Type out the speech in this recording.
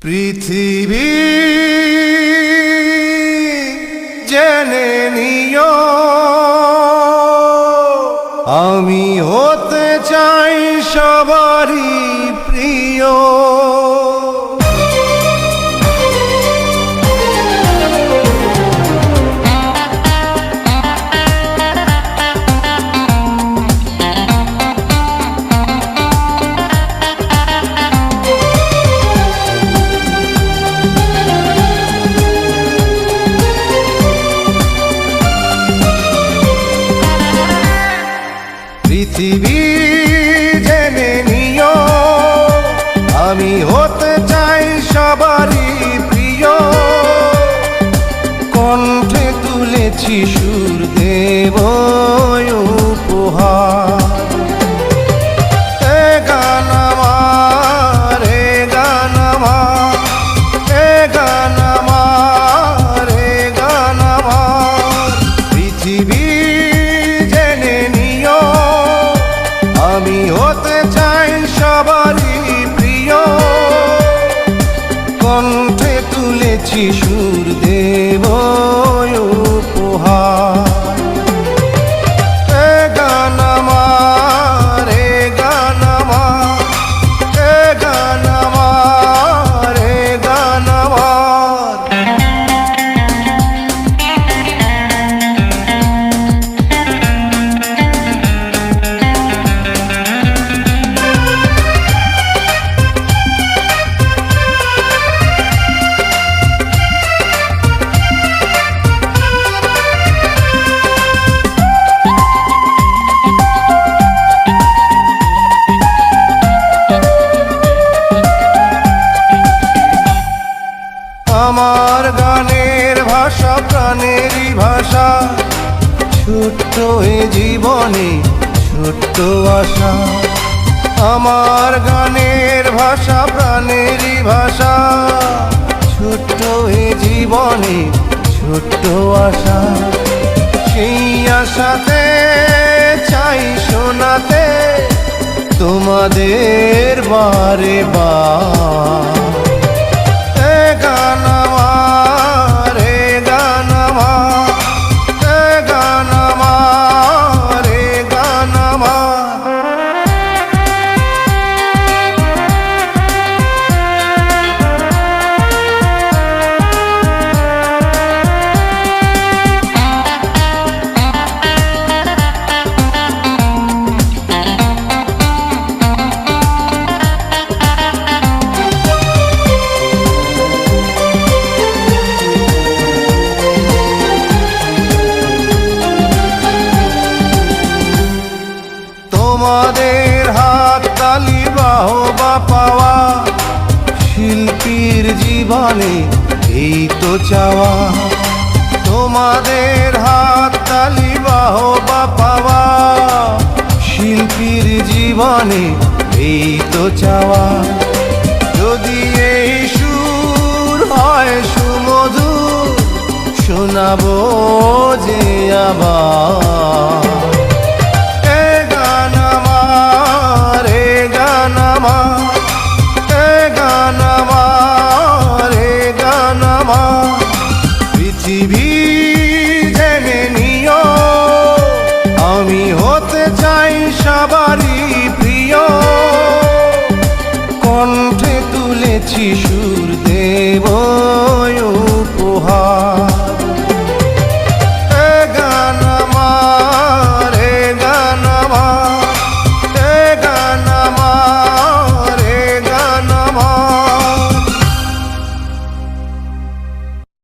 পৃথিবী জেনে নিও আমি হতে চাই সবারই প্রিয়। পৃথিবী জেনে নিও আমি হতে চাই সবারই প্রিয়। কণ্ঠে তুলেছি সুর দেব উপহার। এ গান আমার, এ গান আমার, এ গান আমার, এ গান আমার। পৃথিবী আমি হতে চাই সবারই প্রিয়। কণ্ঠে তুলেছি সুর দেব উপহার। এ গান আমার, এ গান আমার, এ গান আমার, এ গান আমার। আমার গানের ভাষা প্রাণেরই ভাষা। ছোট্ট এ জীবনে ছোট্ট আশা। আমার গানের ভাষা প্রাণেরই ভাষা। ছোট্ট এ জীবনে ছোট্ট আশা। সেই আশাতে চাই শোনাতে তোমাদের বারে বার। গান আমার, এ গান আমার, এ গান আমার, এ গান আমার। তোমাদের হাত তালি বাহবা পাওয়া। শিল্পীর জীবনে এই তো চাওয়া। তোমাদের হাত তালি বাহবা পাওয়া। শিল্পীর জীবনে এই তো চাওয়া। যদি এই সুর হয় সুমধুর শোনাবো যে আবার। পৃথিবী জেনে নিও আমি হতে চাই সবারই প্রিয়। কণ্ঠে তুলেছি সুর